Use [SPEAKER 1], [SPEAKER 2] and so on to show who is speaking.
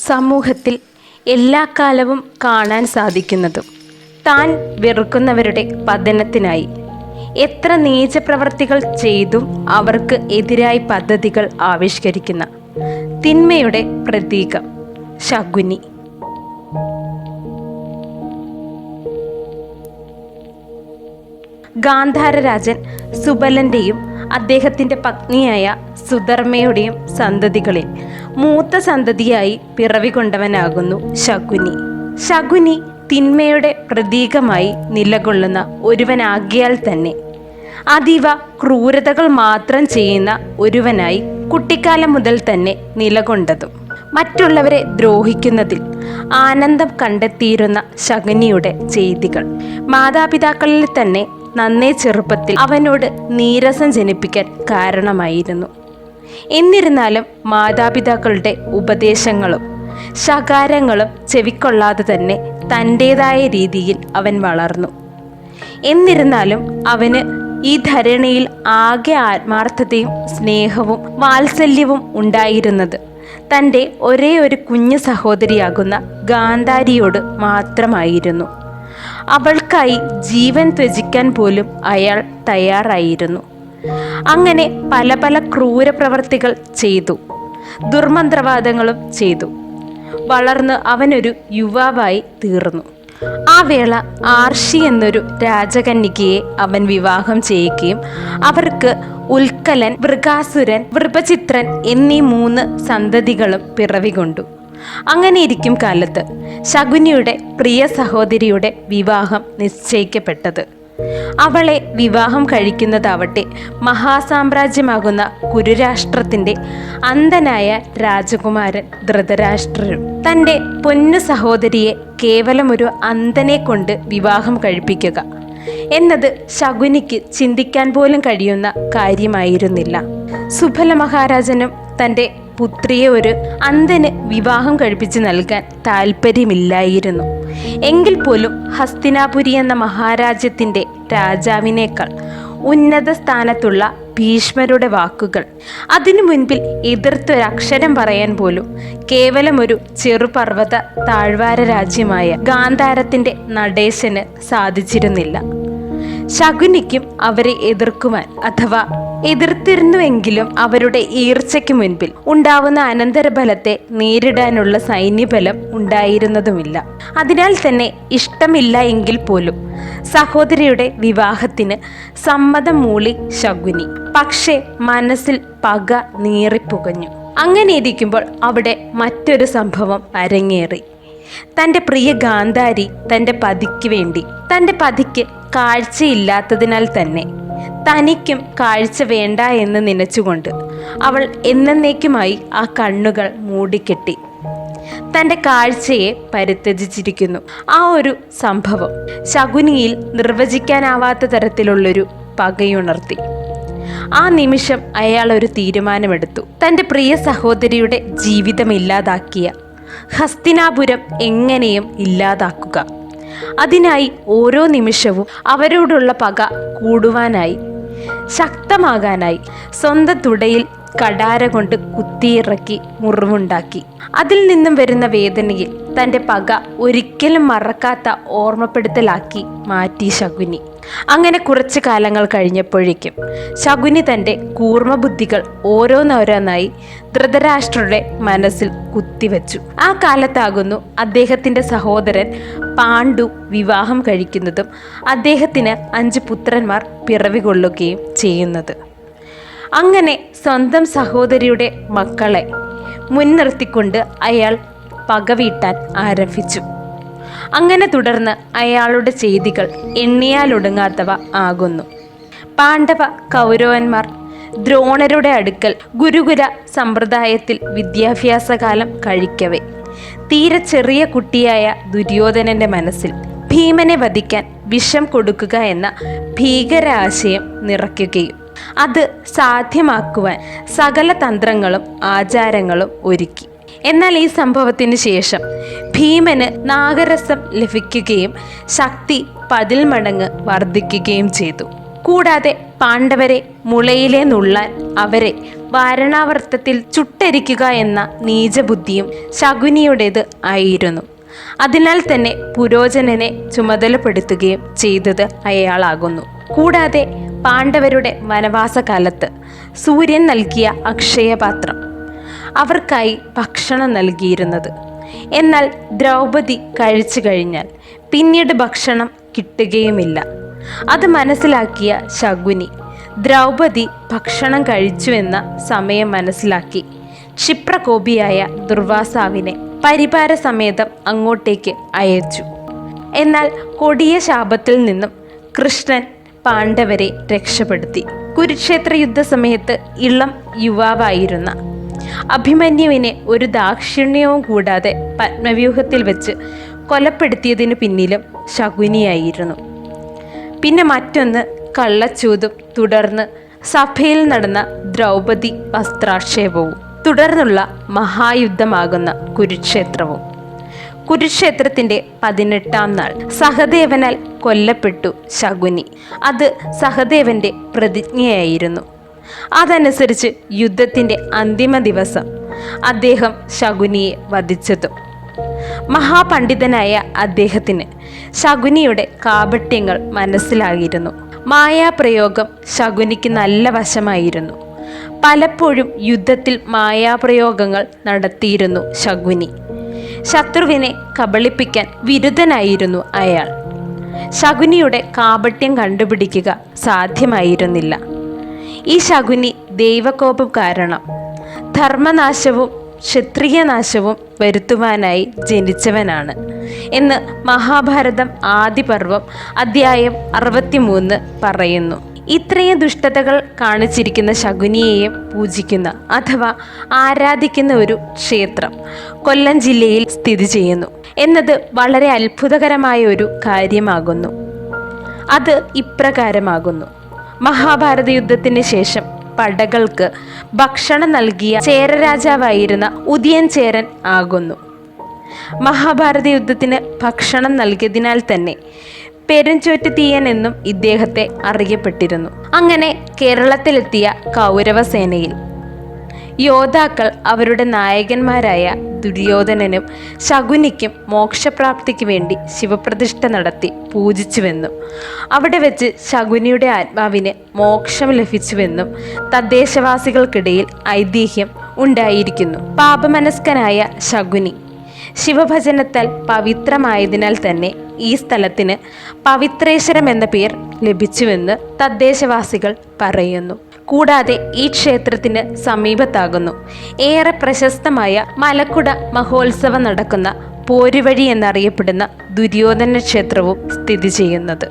[SPEAKER 1] സമൂഹത്തിൽ എല്ലാ കാലവും കാണാൻ സാധിക്കുന്നതും താൻ വെറുക്കുന്നവരുടെ പതനത്തിനായി എത്ര നീചപ്രവർത്തികൾ ചെയ്തും അവർക്ക് എതിരായി പദ്ധതികൾ ആവിഷ്കരിക്കുന്ന തിന്മയുടെ പ്രതീകം ശകുനി. ഗാന്ധാരരാജൻ സുബലന്റെയും അദ്ദേഹത്തിൻ്റെ പത്നിയായ സുധർമ്മയുടെയും സന്തതികളിൽ മൂത്ത സന്തതിയായി പിറവികൊണ്ടവനാകുന്നു ശകുനി. ശകുനി തിന്മയുടെ പ്രതീകമായി നിലകൊള്ളുന്ന ഒരുവനാകിയാൽ തന്നെ അതീവ ക്രൂരതകൾ മാത്രം ചെയ്യുന്ന ഒരുവനായി കുട്ടിക്കാലം മുതൽ തന്നെ നിലകൊണ്ടതും മറ്റുള്ളവരെ ദ്രോഹിക്കുന്നതിൽ ആനന്ദം കണ്ടെത്തിയിരുന്ന ശകുനിയുടെ ചെയ്തികൾ മാതാപിതാക്കളിൽ തന്നെ നന്നേ ചെറുപ്പത്തിൽ അവനോട് നീരസം ജനിപ്പിക്കാൻ കാരണമായിരുന്നു. എന്നിരുന്നാലും മാതാപിതാക്കളുടെ ഉപദേശങ്ങളും ശകാരങ്ങളും ചെവിക്കൊള്ളാതെ തന്നെ തൻ്റേതായ രീതിയിൽ അവൻ വളർന്നു. എന്നിരുന്നാലും അവന് ഈ ധരണിയിൽ ആകെ ആത്മാർത്ഥതയും സ്നേഹവും വാത്സല്യവും ഉണ്ടായിരുന്നത് തൻ്റെ ഒരേ ഒരു കുഞ്ഞു സഹോദരിയാകുന്ന ഗാന്ധാരിയോട് മാത്രമായിരുന്നു. അവൾക്കായി ജീവൻ ത്യജിക്കാൻ പോലും അയാൾ തയ്യാറായിരുന്നു. അങ്ങനെ പല പല ക്രൂര പ്രവർത്തികൾ ചെയ്തു, ദുർമന്ത്രവാദങ്ങളും ചെയ്തു. വളർന്ന് അവനൊരു യുവാവായി തീർന്നു. ആ വേള ആർഷി എന്നൊരു രാജകന്യകയെ അവൻ വിവാഹം ചെയ്യുകയും അവർക്ക് ഉൽക്കലൻ, വൃകാസുരൻ, വൃപചിത്രൻ എന്നീ 3 സന്തതികളും പിറവികൊണ്ടു. അങ്ങനെ ഇരിക്കും കാലത്ത് ശകുനിയുടെ പ്രിയ സഹോദരിയുടെ വിവാഹം നിശ്ചയിക്കപ്പെട്ടത്. അവളെ വിവാഹം കഴിക്കുന്നതാവട്ടെ മഹാസാമ്രാജ്യമാകുന്ന കുരുരാഷ്ട്രത്തിൻ്റെ അന്ധനായ രാജകുമാരൻ ധൃതരാഷ്ട്രരും. തൻ്റെ പൊന്നു സഹോദരിയെ കേവലം ഒരു അന്ധനെ കൊണ്ട് വിവാഹം കഴിപ്പിക്കുക എന്നത് ശകുനിക്ക് ചിന്തിക്കാൻ പോലും കഴിയുന്ന കാര്യമായിരുന്നില്ല. സുബല മഹാരാജനും തൻ്റെ പുത്രിയെ ഒരു അന്ധന് വിവാഹം കഴിപ്പിച്ച് നൽകാൻ താല്പര്യമില്ലായിരുന്നു. എങ്കിൽ പോലും ഹസ്തിനാപുരി എന്ന മഹാരാജ്യത്തിൻ്റെ രാജാവിനേക്കാൾ ഉന്നത സ്ഥാനത്തുള്ള ഭീഷ്മരുടെ വാക്കുകൾ അതിനു മുൻപിൽ എതിർത്തൊരക്ഷരം പറയാൻ പോലും കേവലം ഒരു ചെറുപർവ്വത താഴ്വാര രാജ്യമായ ഗാന്ധാരത്തിൻ്റെ നടേശന് സാധിച്ചിരുന്നില്ല. ശകുനിക്കും അവരെ എതിർക്കുവാൻ അഥവാ എതിർത്തിരുന്നുവെങ്കിലും അവരുടെ ഈർച്ചയ്ക്ക് മുൻപിൽ ഉണ്ടാവുന്ന അനന്തരഫലത്തെ നേരിടാനുള്ള സൈന്യബലം ഉണ്ടായിരുന്നതുമില്ല. അതിനാൽ തന്നെ ഇഷ്ടമില്ല എങ്കിൽ പോലും സഹോദരിയുടെ വിവാഹത്തിന് സമ്മതം മൂളി ശകുനി. പക്ഷേ മനസ്സിൽ പക നീറിപ്പുകഞ്ഞു. അങ്ങനെ ഇരിക്കുമ്പോൾ അവിടെ മറ്റൊരു സംഭവം അരങ്ങേറി. തൻ്റെ പ്രിയ ഗാന്ധാരി തൻ്റെ പതിക്ക് വേണ്ടി, തൻ്റെ പതിക്ക് കാഴ്ചയില്ലാത്തതിനാൽ തന്നെ തനിക്കും കാഴ്ച വേണ്ട എന്ന് നനച്ചുകൊണ്ട് അവൾ എന്നേക്കുമായി ആ കണ്ണുകൾ മൂടിക്കെട്ടി തൻ്റെ കാഴ്ചയെ പരിത്യജിച്ചിരിക്കുന്നു. ആ ഒരു സംഭവം ശകുനിയിൽ നിർവചിക്കാനാവാത്ത തരത്തിലുള്ളൊരു പകയുണർത്തി. ആ നിമിഷം അയാൾ ഒരു തീരുമാനമെടുത്തു. തൻ്റെ പ്രിയ സഹോദരിയുടെ ജീവിതം ഇല്ലാതാക്കിയ ഹസ്തിനാപുരം എങ്ങനെയും ഇല്ലാതാക്കുക. അതിനായി ഓരോ നിമിഷവും അവരോടുള്ള പക കൂടുവാനായി, ശക്തമാകാനായി സ്വന്തം തുടയിൽ കടാര കൊണ്ട് കുത്തിയിറക്കി മുറിവുണ്ടാക്കി. അതിൽ നിന്നും വരുന്ന വേദനയിൽ തൻ്റെ പക ഒരിക്കലും മറക്കാത്ത ഓർമ്മപ്പെടുത്തലാക്കി മാറ്റി ശകുനി. അങ്ങനെ കുറച്ചു കാലങ്ങൾ കഴിഞ്ഞപ്പോഴേക്കും ശകുനി തൻ്റെ കൂർമ്മബുദ്ധികൾ ഓരോന്നോരോന്നായി ധൃതരാഷ്ട്രരുടെ മനസ്സിൽ കുത്തിവെച്ചു. ആ കാലത്താകുന്നു അദ്ദേഹത്തിൻ്റെ സഹോദരൻ പാണ്ഡു വിവാഹം കഴിക്കുന്നതും അദ്ദേഹത്തിന് 5 പുത്രന്മാർ പിറവികൊള്ളുകയും ചെയ്യുന്നത്. അങ്ങനെ സ്വന്തം സഹോദരിയുടെ മക്കളെ മുൻനിർത്തിക്കൊണ്ട് അയാൾ പകവീട്ടാൻ ആരംഭിച്ചു. അങ്ങനെ തുടർന്ന് അയാളുടെ ചെയ്തികൾ എണ്ണിയാലൊടുങ്ങാത്തവ ആകുന്നു. പാണ്ഡവ കൗരവന്മാർ ദ്രോണരുടെ അടുക്കൽ ഗുരുകുല സമ്പ്രദായത്തിൽ വിദ്യാഭ്യാസകാലം കഴിക്കവേ തീരെ ചെറിയ കുട്ടിയായ ദുര്യോധനന്റെ മനസ്സിൽ ഭീമനെ വധിക്കാൻ വിഷം കൊടുക്കുക എന്ന ഭീകരാശയം നിറയ്ക്കുകയും അത് സാധ്യമാക്കുവാൻ സകല തന്ത്രങ്ങളും ആചാരങ്ങളും ഒരുക്കി. എന്നാൽ ഈ സംഭവത്തിന് ശേഷം ഭീമന് നാഗരസം ലഭിക്കുകയും ശക്തി 10 മടങ്ങ് വർദ്ധിക്കുകയും ചെയ്തു. കൂടാതെ പാണ്ഡവരെ മുളയിലെ നുള്ളാൻ അവരെ വാരണാവർത്തത്തിൽ ചുട്ടരിക്കുക എന്ന നീചബുദ്ധിയും ശകുനിയുടേത് ആയിരുന്നു. അതിനാൽ തന്നെ പുരോചനനെ ചുമതലപ്പെടുത്തുകയും ചെയ്തത് അയാളാകുന്നു. കൂടാതെ പാണ്ഡവരുടെ വനവാസകാലത്ത് സൂര്യൻ നൽകിയ അക്ഷയപാത്രം അവർക്കായി ഭക്ഷണം നൽകിയിരുന്നത്. എന്നാൽ ദ്രൗപദി കഴിച്ചു കഴിഞ്ഞാൽ പിന്നീട് ഭക്ഷണം കിട്ടുകയുമില്ല. അത് മനസ്സിലാക്കിയ ശകുനി ദ്രൗപദി ഭക്ഷണം കഴിച്ചുവെന്ന സമയം മനസ്സിലാക്കി ക്ഷിപ്രകോപിയായ ദുർവാസാവിനെ പരിവാര സമേതം അങ്ങോട്ടേക്ക് അയച്ചു. എന്നാൽ കൊടിയ ശാപത്തിൽ നിന്നും കൃഷ്ണൻ പാണ്ഡവരെ രക്ഷപ്പെടുത്തി. കുരുക്ഷേത്ര യുദ്ധസമയത്ത് ഇളം യുവാവായിരുന്ന അഭിമന്യുവിനെ ഒരു ദാക്ഷിണ്യവും കൂടാതെ പത്മവ്യൂഹത്തിൽ വെച്ച് കൊലപ്പെടുത്തിയതിനു പിന്നിലും ശകുനിയായിരുന്നു. പിന്നെ മറ്റൊന്ന് കള്ളച്ചൂതും, തുടർന്ന് സഭയിൽ നടന്ന ദ്രൗപദി വസ്ത്രാക്ഷേപവും, തുടർന്നുള്ള മഹായുദ്ധമാകുന്ന കുരുക്ഷേത്രവും. കുരുക്ഷേത്രത്തിൻ്റെ 18-ാം നാൾ സഹദേവനാൽ കൊല്ലപ്പെട്ടു ശകുനി. അത് സഹദേവന്റെ പ്രതിജ്ഞയായിരുന്നു. അതനുസരിച്ച് യുദ്ധത്തിൻ്റെ അന്തിമ ദിവസം അദ്ദേഹം ശകുനിയെ വധിച്ചതും. മഹാപണ്ഡിതനായ അദ്ദേഹത്തിന് ശകുനിയുടെ കാപട്യങ്ങൾ മനസ്സിലായിരുന്നു. മായാപ്രയോഗം ശകുനിക്ക് നല്ല വശമായിരുന്നു. പലപ്പോഴും യുദ്ധത്തിൽ മായാപ്രയോഗങ്ങൾ നടത്തിയിരുന്നു ശകുനി. ശത്രുവിനെ കബളിപ്പിക്കാൻ വിരുദ്ധനായിരുന്നു അയാൾ. ശകുനിയുടെ കാപട്യം കണ്ടുപിടിക്കുക സാധ്യമായിരുന്നില്ല. ഈ ശകുനി ദൈവകോപം കാരണം ധർമ്മനാശവും ക്ഷത്രിയനാശവും വരുത്തുവാനായി ജനിച്ചവനാണ് എന്ന് മഹാഭാരതം ആദിപർവം അധ്യായം 63 പറയുന്നു. ഇത്രയും ദുഷ്ടതകൾ കാണിച്ചിരിക്കുന്ന ശകുനിയെയും പൂജിക്കുന്ന അഥവാ ആരാധിക്കുന്ന ഒരു ക്ഷേത്രം കൊല്ലം ജില്ലയിൽ സ്ഥിതി ചെയ്യുന്നു എന്നത് വളരെ അത്ഭുതകരമായ ഒരു കാര്യമാകുന്നു. അത് ഇപ്രകാരമാകുന്നു. മഹാഭാരത യുദ്ധത്തിന് ശേഷം പടകൾക്ക് ഭക്ഷണം നൽകിയ ചേരരാജാവായിരുന്ന ഉദയൻ ചേരൻ ആകുന്നു. മഹാഭാരത യുദ്ധത്തിന് ഭക്ഷണം നൽകിയതിനാൽ തന്നെ പെരുംചോറ്റ് തീയൻ എന്നും ഇദ്ദേഹത്തെ അറിയപ്പെട്ടിരുന്നു. അങ്ങനെ കേരളത്തിലെത്തിയ കൗരവസേനയിൽ യോദ്ധാക്കൾ അവരുടെ നായകന്മാരായ ദുര്യോധനനും ശകുനിക്കും മോക്ഷപ്രാപ്തിക്ക് വേണ്ടി ശിവപ്രതിഷ്ഠ നടത്തി പൂജിച്ചുവെന്നും അവിടെ വെച്ച് ശകുനിയുടെ ആത്മാവിന് മോക്ഷം ലഭിച്ചുവെന്നും തദ്ദേശവാസികൾക്കിടയിൽ ഐതിഹ്യം ഉണ്ടായിരിക്കുന്നു. പാപമനസ്കനായ ശകുനി ശിവഭജനത്താൽ പവിത്രമായതിനാൽ തന്നെ ഈ സ്ഥലത്തിന് പവിത്രേശ്വരം എന്ന പേർ ലഭിച്ചുവെന്ന് തദ്ദേശവാസികൾ പറയുന്നു. കൂടാതെ ഈ ക്ഷേത്രത്തിന് സമീപത്താകുന്നു ഏറെ പ്രശസ്തമായ മലക്കുട മഹോത്സവം നടക്കുന്ന പോരുവഴി എന്നറിയപ്പെടുന്ന ദുര്യോധന ക്ഷേത്രവും സ്ഥിതി ചെയ്യുന്നത്.